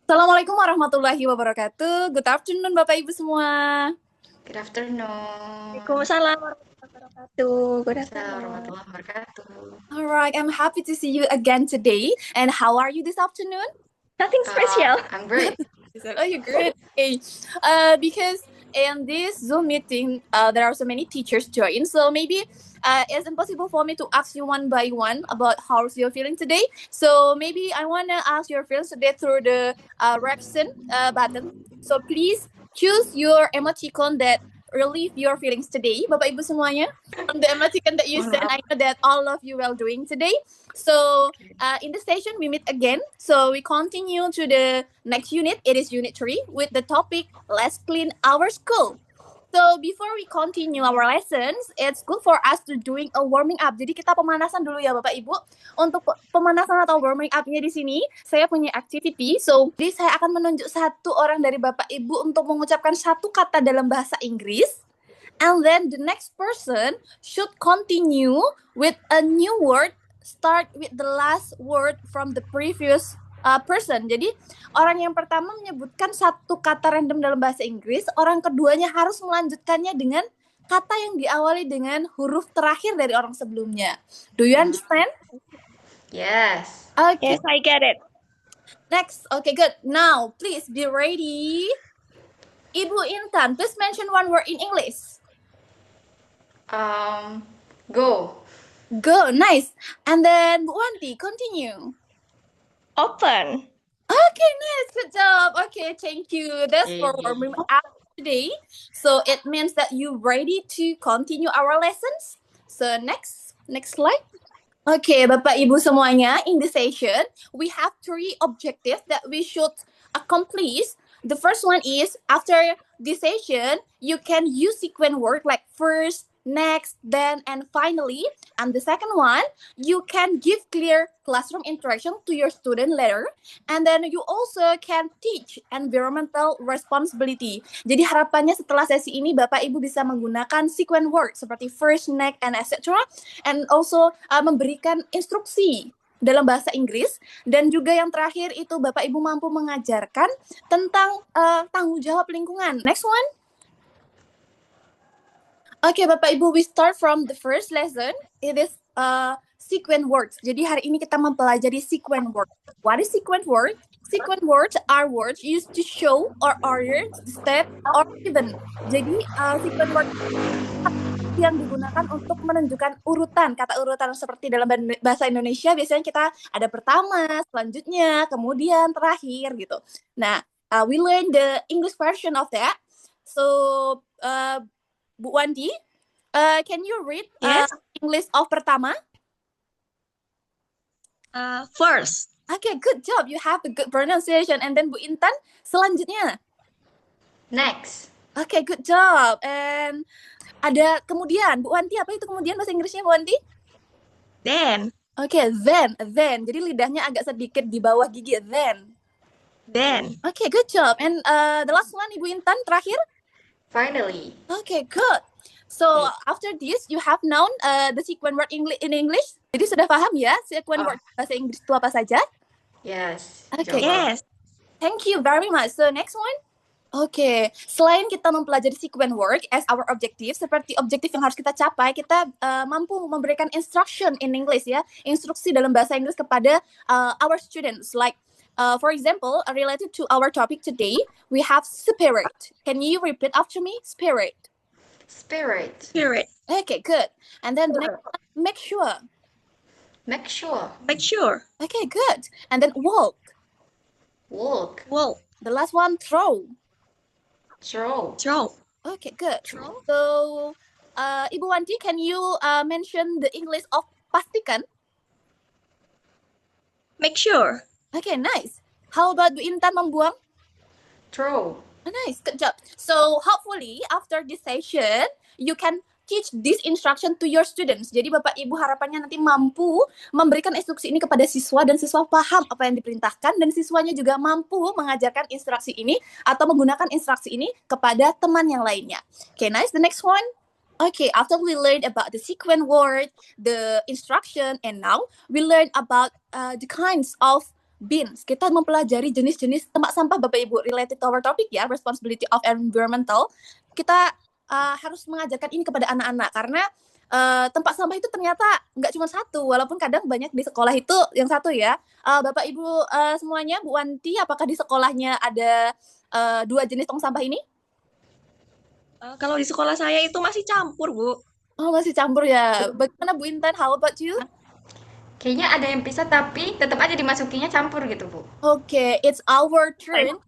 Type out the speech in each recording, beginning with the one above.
Assalamualaikum warahmatullahi wabarakatuh. Good afternoon Bapak Ibu semua. Good afternoon. Waalaikumsalam warahmatullahi wabarakatuh. Good Waalaikumsalam afternoon. warahmatullahi wabarakatuh. All right, I'm happy to see you again today. And how are you this afternoon? Nothing special. I'm great. She said, oh, you're great. Okay. Because in this Zoom meeting, there are so many teachers join. So maybe it's impossible for me to ask you one by one about how you're feeling today. So maybe I want to ask your feelings today through the reaction button. So please choose your emoticon that relieve your feelings today, Bapak Ibu semuanya. From the emoticon that you sent, I know that all of you well doing today. So in this session, we meet again. So we continue to the next unit. It is unit 3 with the topic, Let's Clean Our School. So before we continue our lessons, it's good for us to doing a warming up. Jadi kita pemanasan dulu ya Bapak Ibu. Untuk pemanasan atau warming up-nya di sini, saya punya activity. So, jadi saya akan menunjuk satu orang dari Bapak Ibu untuk mengucapkan satu kata dalam bahasa Inggris. And then the next person should continue with a new word, start with the last word from the previous person. Jadi orang yang pertama menyebutkan satu kata random dalam bahasa Inggris, orang keduanya harus melanjutkannya dengan kata yang diawali dengan huruf terakhir dari orang sebelumnya. Do you understand? Yes. Okay. Yes, I get it. Next. Okay, good. Now, please be ready. Ibu Intan, please mention one word in English. Go. Go, nice. And then Bu Wanti, continue. Open. Okay, nice, good job. Okay, thank you. That's for warming up today. So it means that you're ready to continue our lessons. So next slide. Okay, Bapak Ibu semuanya, in this session, we have 3 objectives that we should accomplish. The first one is, after this session, you can use sequence work like first, next, then, and finally. And the second one, you can give clear classroom interaction to your student later. And then you also can teach environmental responsibility. Jadi harapannya setelah sesi ini Bapak Ibu bisa menggunakan sequence work seperti first, next, and etc. And also memberikan instruksi dalam bahasa Inggris, dan juga yang terakhir itu Bapak Ibu mampu mengajarkan tentang tanggung jawab lingkungan. Next one. Okay, Bapak Ibu, we start from the first lesson. It is sequence words. Jadi hari ini kita mempelajari sequence words. What is sequence word? Sequence words are words used to show or order, step, or even. Jadi sequence word yang digunakan untuk menunjukkan urutan, kata urutan seperti dalam bahasa Indonesia biasanya kita ada pertama, selanjutnya, kemudian, terakhir gitu. Nah, we learn the English version of that. So, Bu Wanti, can you read Yes. English of pertama? First. Okay, good job. You have the good pronunciation. And then Bu Intan, selanjutnya. Next. Okay, good job. And ada kemudian, Bu Wanti, apa itu kemudian bahasa Inggrisnya, Bu Wanti? Then. Okay, then. Jadi lidahnya agak sedikit di bawah gigi, then. Okay, good job. And the last one, Ibu Intan, terakhir? Finally. Okay, good. So after this, you have known the sequence word in English. Jadi sudah paham ya sequence word bahasa Inggris itu apa saja? Yes. Okay. Yes. Thank you very much. So next one. Okay, selain kita mempelajari sequence work as our objective, seperti objektif yang harus kita capai, kita mampu memberikan instruction in English ya, instruksi dalam bahasa Inggris kepada our students. Like, for example, related to our topic today, we have spirit. Can you repeat after me? Spirit. Okay, good. And then the next one, make sure. Okay, good. And then walk. The last one, throw. Okay, good. So, Ibu Wanti, can you mention the English of pastikan? Make sure. Okay, nice. How about Bu Intan, membuang? Throw. Nice, good job. So, hopefully, after this session, you can teach this instruction to your students. Jadi Bapak Ibu harapannya nanti mampu memberikan instruksi ini kepada siswa, dan siswa paham apa yang diperintahkan, dan siswanya juga mampu mengajarkan instruksi ini atau menggunakan instruksi ini kepada teman yang lainnya. Okay, nice. The next one. Okay, after we learned about the sequence word, the instruction, and now we learn about the kinds of bins. Kita mempelajari jenis-jenis tempat sampah Bapak Ibu related to our topic ya, responsibility of environmental. Kita harus mengajarkan ini kepada anak-anak karena tempat sampah itu ternyata nggak cuma satu, walaupun kadang banyak di sekolah itu yang satu ya. Bapak Ibu semuanya, Bu Wanti, apakah di sekolahnya ada 2 jenis tong sampah ini? Kalau di sekolah saya itu masih campur, Bu. Oh, masih campur ya. Bagaimana Bu Intan? How about you? Kayaknya ada yang pisah tapi tetap aja dimasukinya campur gitu, Bu. Okay, it's our turn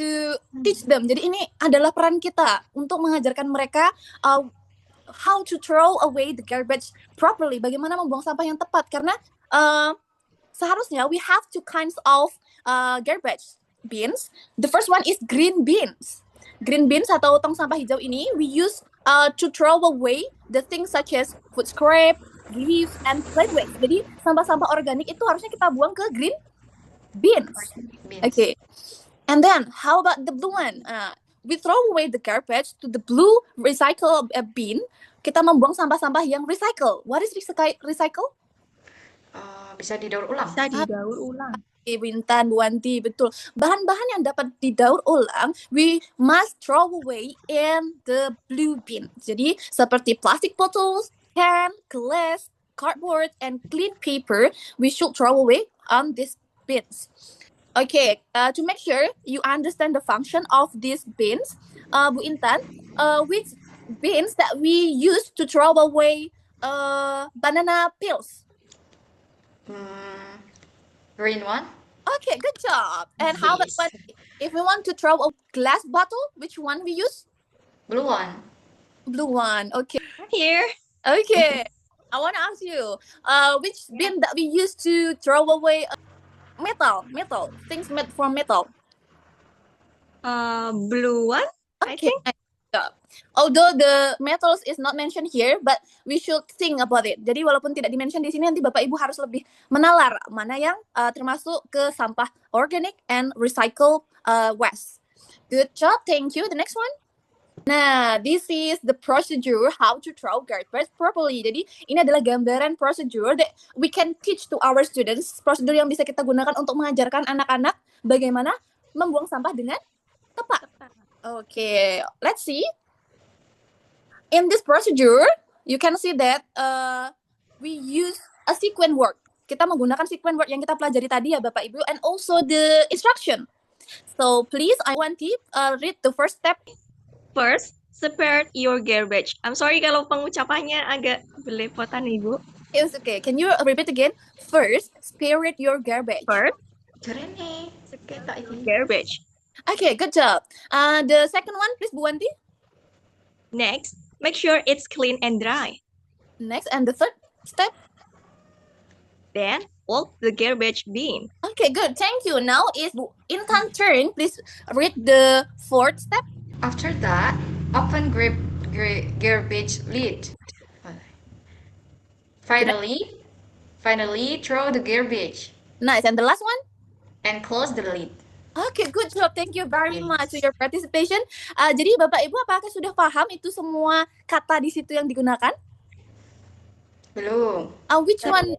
to teach them. Jadi ini adalah peran kita untuk mengajarkan mereka how to throw away the garbage properly. Bagaimana membuang sampah yang tepat. Karena seharusnya we have two kinds of garbage bins. The first one is green bins. Green bins atau tong sampah hijau ini we use to throw away the things such as food scrap, leaves, and plant waste. Jadi sampah-sampah organik itu harusnya kita buang ke green bins. Bins. Okay. And then how about the blue one? We throw away the garbage to the blue recycle bin. Kita membuang sampah-sampah yang recycle. What is recycle? Bisa didaur ulang. Bisa didaur ulang. Ibu Intan, Bu Wanti, betul. Bahan-bahan yang dapat didaur ulang, we must throw away in the blue bin. Jadi seperti plastic bottles, can, glass, cardboard, and clean paper, we should throw away on these bins. Okay, to make sure you understand the function of these bins, Bu Intan, which bins that we use to throw away banana peels? Green one. Okay, good job. And how about Yes. if we want to throw a glass bottle, which one we use? Blue one. Blue one. Okay. Here. Okay. I want to ask you, which bin that we use to throw away metal, things made from metal? Blue one. I Okay. think. Yeah. Although the metals is not mentioned here, but we should think about it. Jadi walaupun tidak di-mention di sini, nanti Bapak Ibu harus lebih menalar mana yang termasuk ke sampah organic and recycle waste. Good job, thank you. The next one. Nah, this is the procedure how to throw garbage properly. Jadi ini adalah gambaran procedure that we can teach to our students. Prosedur yang bisa kita gunakan untuk mengajarkan anak-anak bagaimana membuang sampah dengan tepat. Okay, let's see. In this procedure, you can see that we use a sequence word. Kita menggunakan sequence word yang kita pelajari tadi ya Bapak Ibu, and also the instruction. So please, I want to read the first step. First, separate your garbage. I'm sorry kalau pengucapannya agak belepotan, Ibu. It's okay. Can you repeat again? First, separate your garbage. First, Jerene. Kita ini. garbage. Okay, good job. The second one, please, Bu Wanti. Next, make sure it's clean and dry. Next, and the third step. Then, fold the garbage bin. Okay, good. Thank you. Now is Bu Intan turn. Please read the fourth step. After that, open garbage lid. Finally, throw the garbage Nice. And the last one? and close the lid. Okay, good job. Thank you very Yes. much for your participation. Jadi Bapak Ibu apakah sudah paham itu semua kata di situ yang digunakan? Belum. Which one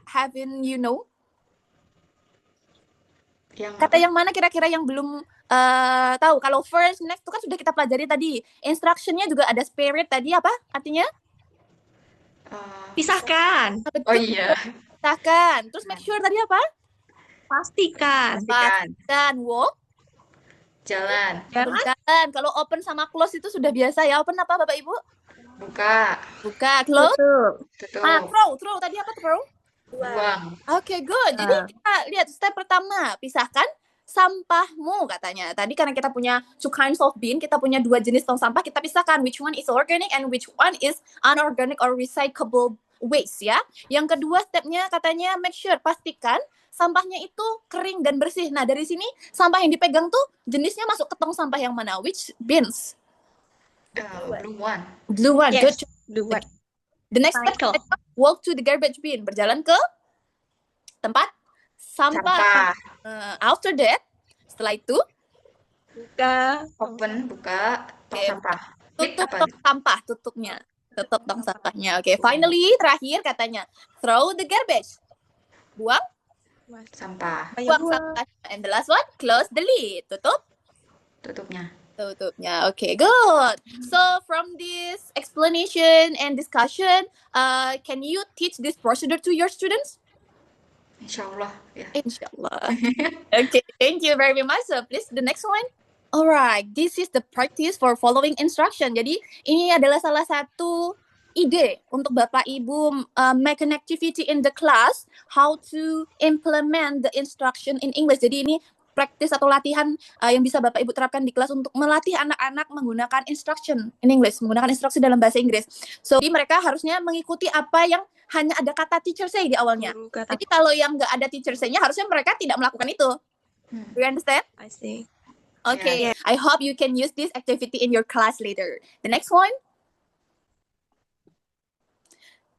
haven't you know? Yang Kata yang mana kira-kira yang belum tahu? Kalau first, next itu kan sudah kita pelajari tadi. Instructionnya juga ada spirit tadi apa artinya? Pisahkan. Oh iya. Pisahkan. Terus make sure tadi apa? Pastikan. Dan walk. Jalan. Jalan. Kalau open sama close itu sudah biasa ya. Open apa Bapak Ibu? Buka. Buka. Close. Tutup. Throw. Tadi apa throw? Buang. Oke, good. Jadi kita lihat step pertama, pisahkan sampahmu katanya. Tadi karena kita punya two kinds of bin, kita punya 2 jenis tong sampah, kita pisahkan which one is organic and which one is unorganic or recyclable waste ya. Yang kedua stepnya katanya make sure, pastikan sampahnya itu kering dan bersih. Nah, dari sini sampah yang dipegang tuh jenisnya masuk ke tong sampah yang mana? Which bins? Blue one. Blue one. Yes. Good. Blue one. The next step, Cycle. walk to the garbage bin. Berjalan ke tempat sampah. After that, setelah itu, Buka. Open, buka, tong Oke. sampah. Lid tutup apa? tong sampah, tutupnya. Tutup tong sampahnya. Oke, finally, terakhir katanya, throw the garbage. Buang Sampah. Buang sampah. And the last one, close the lid. Tutup Tutupnya. tutupnya. Okay, good. So from this explanation and discussion, can you teach this procedure to your students? Insya Allah ya. Inshallah. Okay, thank you very much. So please the next one. Alright, this is the practice for following instruction. Jadi ini adalah salah satu ide untuk Bapak Ibu make an activity in the class, how to implement the instruction in English. Jadi ini praktis atau latihan yang bisa Bapak Ibu terapkan di kelas untuk melatih anak-anak menggunakan instruction in English, menggunakan instruksi dalam bahasa Inggris. So, jadi mereka harusnya mengikuti apa yang hanya ada kata teacher say di awalnya. Jadi kalau yang nggak ada teacher say-nya, harusnya mereka tidak melakukan itu. Do you understand? I see. Okay, I hope you can use this activity in your class later. The next one.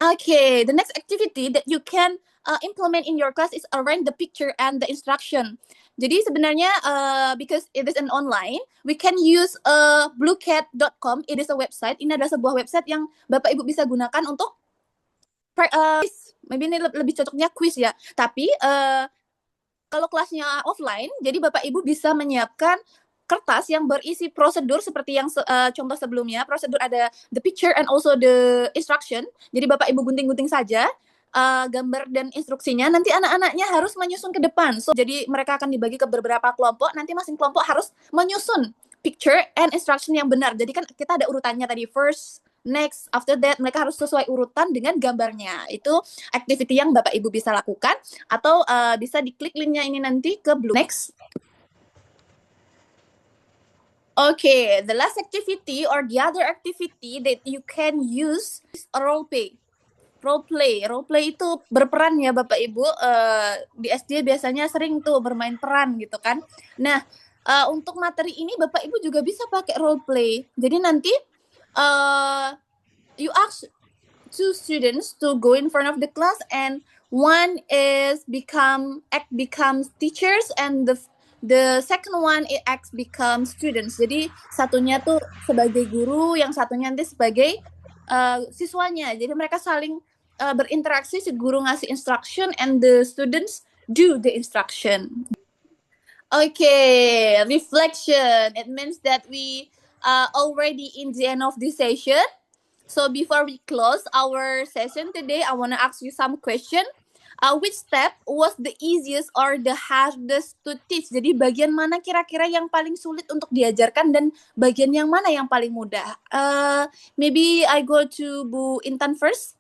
Okay, the next activity that you can implement in your class is arrange the picture and the instruction. Jadi sebenarnya because it is an online, we can use bluecat.com. It is a website. Ini adalah sebuah website yang Bapak Ibu bisa gunakan untuk quiz. Maybe ini lebih cocoknya quiz ya. Tapi kalau kelasnya offline, jadi Bapak Ibu bisa menyiapkan kertas yang berisi prosedur seperti yang contoh sebelumnya. Prosedur ada the picture and also the instruction. Jadi Bapak Ibu gunting-gunting saja gambar dan instruksinya. Nanti anak-anaknya harus menyusun ke depan. So, jadi mereka akan dibagi ke beberapa kelompok. Nanti masing kelompok harus menyusun picture and instruction yang benar. Jadi kan kita ada urutannya tadi, first, next, after that, mereka harus sesuai urutan dengan gambarnya. Itu activity yang Bapak Ibu bisa lakukan, atau bisa diklik linknya ini nanti ke Blue. Next. Okay, the last activity or the other activity that you can use is a role play. Role play itu berperan ya Bapak Ibu. Di SD biasanya sering tuh bermain peran gitu kan. Nah, untuk materi ini Bapak Ibu juga bisa pakai role play. Jadi nanti you ask two students to go in front of the class, and one is becomes teachers, and the second one it becomes students. Jadi satunya tuh sebagai guru, yang satunya nanti sebagai siswanya. Jadi mereka saling berinteraksi, si guru ngasih instruction and the students do the instruction. Okay, reflection. It means that we already in the end of this session. So before we close our session today, I want to ask you some question. Which step was the easiest or the hardest to teach? Jadi bagian mana kira-kira yang paling sulit untuk diajarkan dan bagian yang mana yang paling mudah? Maybe I go to Bu Intan first.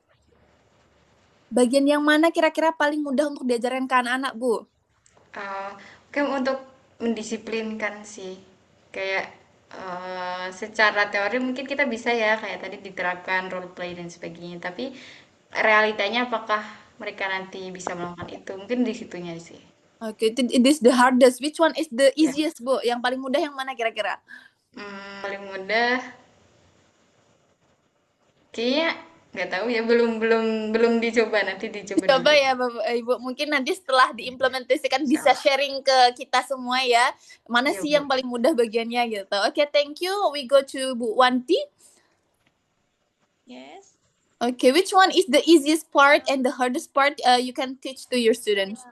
Bagian yang mana kira-kira paling mudah untuk diajarkan ke anak-anak, Bu? Oke, untuk mendisiplinkan sih. Kayak secara teori mungkin kita bisa ya, kayak tadi diterapkan role play dan sebagainya. Tapi realitanya apakah mereka nanti bisa melakukan itu? Mungkin di situnya sih. Okay, it is the hardest. Which one is the easiest, Bu? Yang paling mudah yang mana kira-kira? Paling mudah kayaknya nggak tahu ya, belum dicoba, nanti dicoba Coba dulu. ya Bapak Ibu, mungkin nanti setelah diimplementasikan bisa sharing ke kita semua ya, mana Iya, sih Bu. yang paling mudah bagiannya gitu. Okay, thank you. We go to Bu Wanti. Yes. Okay, which one is the easiest part and the hardest part you can teach to your students?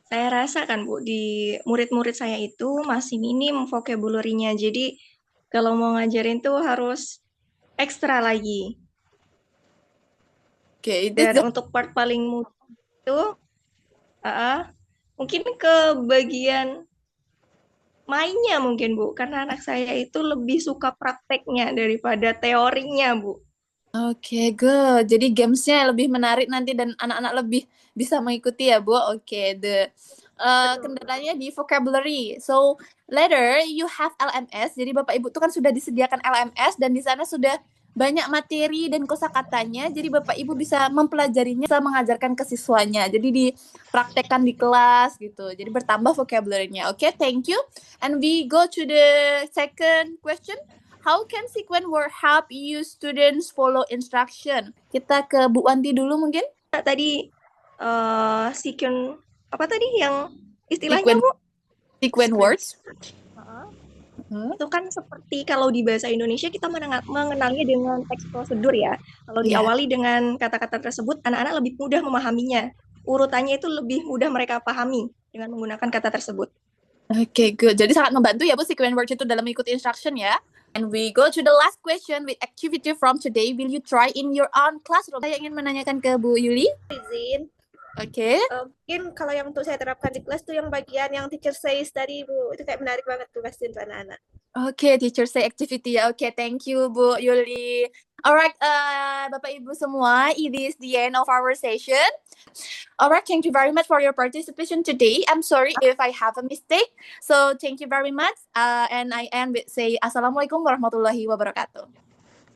Saya rasa kan Bu, di murid-murid saya itu masih minim vocabulary-nya. Jadi kalau mau ngajarin tuh harus ekstra lagi. Okay, Dan untuk part paling mudah itu mungkin ke bagian mainnya mungkin Bu, karena anak saya itu lebih suka prakteknya daripada teorinya Bu. Okay, good. Jadi gamesnya lebih menarik nanti dan anak-anak lebih bisa mengikuti ya, Bu. Okay, the kendalanya di vocabulary. So later you have LMS. Jadi Bapak Ibu tuh kan sudah disediakan LMS dan di sana sudah banyak materi dan kosakatanya. Jadi Bapak Ibu bisa mempelajarinya, bisa mengajarkan ke siswanya. Jadi dipraktekkan di kelas gitu. Jadi bertambah vocabulary-nya. Okay, thank you. And we go to the second question. How can sequence word help you students follow instruction? Kita ke Bu Wanti dulu mungkin. Tadi sequence apa tadi yang istilahnya Bu? Sequence words. Itu kan seperti kalau di bahasa Indonesia kita mengenalnya dengan teks prosedur ya. Kalau diawali dengan kata-kata tersebut, anak-anak lebih mudah memahaminya. urutannya itu lebih mudah mereka pahami dengan menggunakan kata tersebut. Okay, good. Jadi sangat membantu ya Bu sequence words itu dalam mengikuti instruction ya. And we go to the last question with activity from today. Will you try in your own classroom? Saya ingin menanyakan ke Bu Yuli. Izin. Oke. Mungkin kalau yang untuk saya terapkan di kelas tuh yang bagian yang teacher says tadi Bu, itu kayak menarik banget tuh pasti untuk anak-anak. Oke, teacher say activity ya. Oke, thank you Bu Yuli. Alright, Bapak Ibu semua, it is the end of our session. Alright, thank you very much for your participation today. I'm sorry if I have a mistake. So thank you very much. And I end with say Assalamualaikum warahmatullahi wabarakatuh.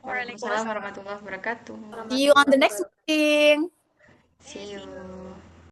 Waalaikumsalam warahmatullahi wabarakatuh. See you on the next meeting. See you.